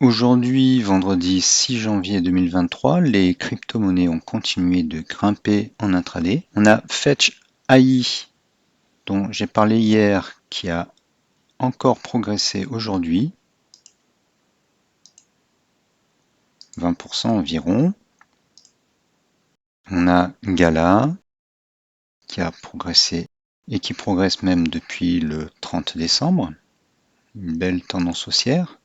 Aujourd'hui, vendredi 6 janvier 2023, les crypto-monnaies ont continué de grimper en intraday. On a Fetch AI, dont j'ai parlé hier, qui a encore progressé aujourd'hui, 20% environ. On a Gala, qui a progressé et qui progresse même depuis le 30 décembre. Une belle tendance haussière.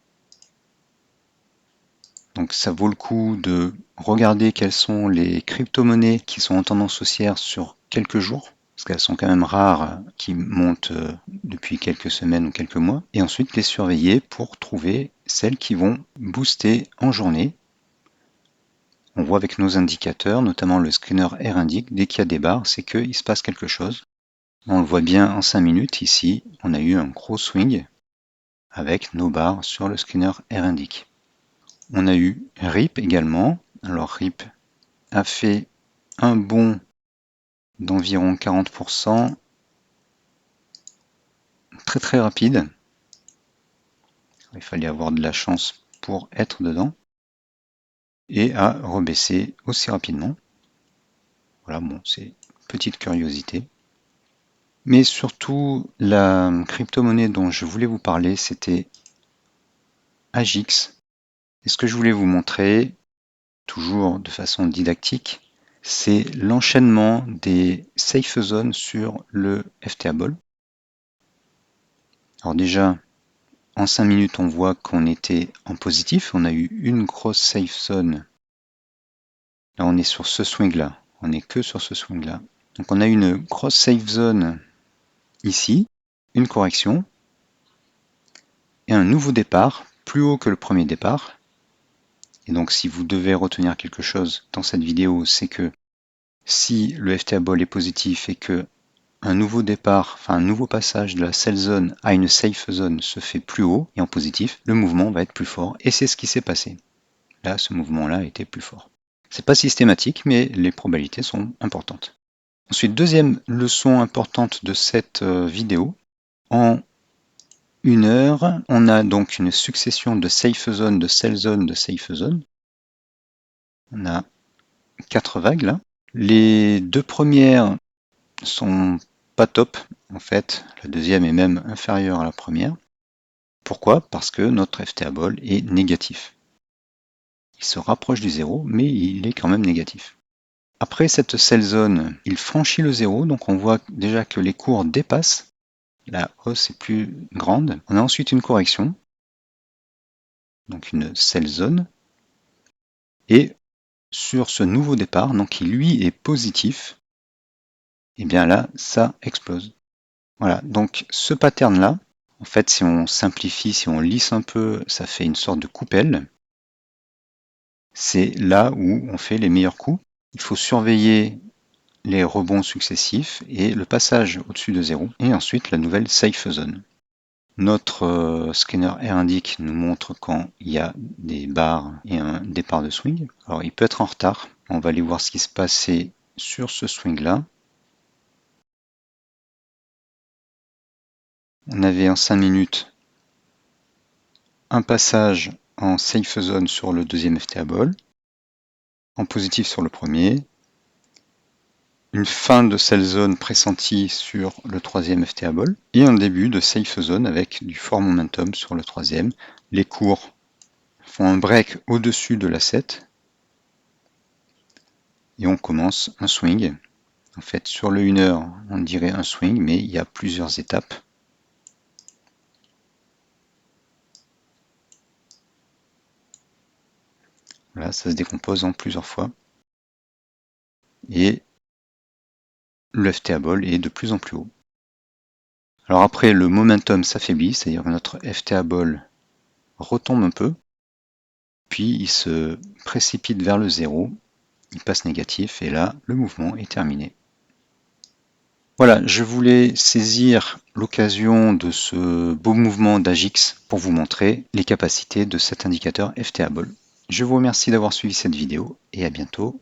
Donc ça vaut le coup de regarder quelles sont les crypto-monnaies qui sont en tendance haussière sur quelques jours, parce qu'elles sont quand même rares qui montent depuis quelques semaines ou quelques mois, et ensuite les surveiller pour trouver celles qui vont booster en journée. On voit avec nos indicateurs, notamment le scanner R indique, dès qu'il y a des barres, c'est qu'il se passe quelque chose. On le voit bien en 5 minutes, ici, on a eu un gros swing avec nos barres sur le scanner R indique. On a eu RIP également. Alors RIP a fait un bond d'environ 40%, très très rapide. Il fallait avoir de la chance pour être dedans. Et a rebaissé aussi rapidement. Voilà, bon, c'est une petite curiosité. Mais surtout, la crypto-monnaie dont je voulais vous parler, c'était AGIX. Et ce que je voulais vous montrer, toujours de façon didactique, c'est l'enchaînement des safe zones sur le FTA Ball. Alors déjà, en 5 minutes, on voit qu'on était en positif. On a eu une grosse safe zone. Là, on est sur ce swing-là. On n'est que sur ce swing-là. Donc on a une grosse safe zone ici, une correction, et un nouveau départ, plus haut que le premier départ. Et donc si vous devez retenir quelque chose dans cette vidéo, c'est que si le FTA Ball est positif et que un nouveau départ, enfin un nouveau passage de la sell zone à une safe zone se fait plus haut et en positif, le mouvement va être plus fort. Et c'est ce qui s'est passé. Là, ce mouvement-là était plus fort. C'est pas systématique, mais les probabilités sont importantes. Ensuite, deuxième leçon importante de cette vidéo. En 1 heure, on a donc une succession de safe zone, de sell zone, de safe zone. On a 4 vagues là. Les deux premières sont pas top, en fait. La deuxième est même inférieure à la première. Pourquoi? Parce que notre FTA Ball est négatif. Il se rapproche du zéro, mais il est quand même négatif. Après cette sell zone, il franchit le zéro, donc on voit déjà que les cours dépassent. La hausse est plus grande. On a ensuite une correction, donc une sell zone. Et sur ce nouveau départ, donc qui lui est positif, et bien là, ça explose. Voilà, donc ce pattern-là, en fait, si on simplifie, si on lisse un peu, ça fait une sorte de coupelle. C'est là où on fait les meilleurs coups. Il faut surveiller les rebonds successifs et le passage au-dessus de zéro, et ensuite la nouvelle safe zone. Notre scanner R indique nous montre quand il y a des barres et un départ de swing. Alors il peut être en retard. On va aller voir ce qui se passait sur ce swing-là. On avait en 5 minutes un passage en safe zone sur le deuxième FTA Ball, en positif sur le premier, une fin de sell zone pressentie sur le troisième FTA Ball, et un début de safe zone avec du fort momentum sur le troisième. Les cours font un break au-dessus de la 7, et on commence un swing. En fait, sur le 1 heure, on dirait un swing, mais il y a plusieurs étapes. Voilà, ça se décompose en plusieurs fois. Et le FTA Ball est de plus en plus haut. Alors après, le momentum s'affaiblit, c'est-à-dire que notre FTA Ball retombe un peu, puis il se précipite vers le zéro, il passe négatif, et là, le mouvement est terminé. Voilà, je voulais saisir l'occasion de ce beau mouvement d'Agix pour vous montrer les capacités de cet indicateur FTA Ball. Je vous remercie d'avoir suivi cette vidéo et à bientôt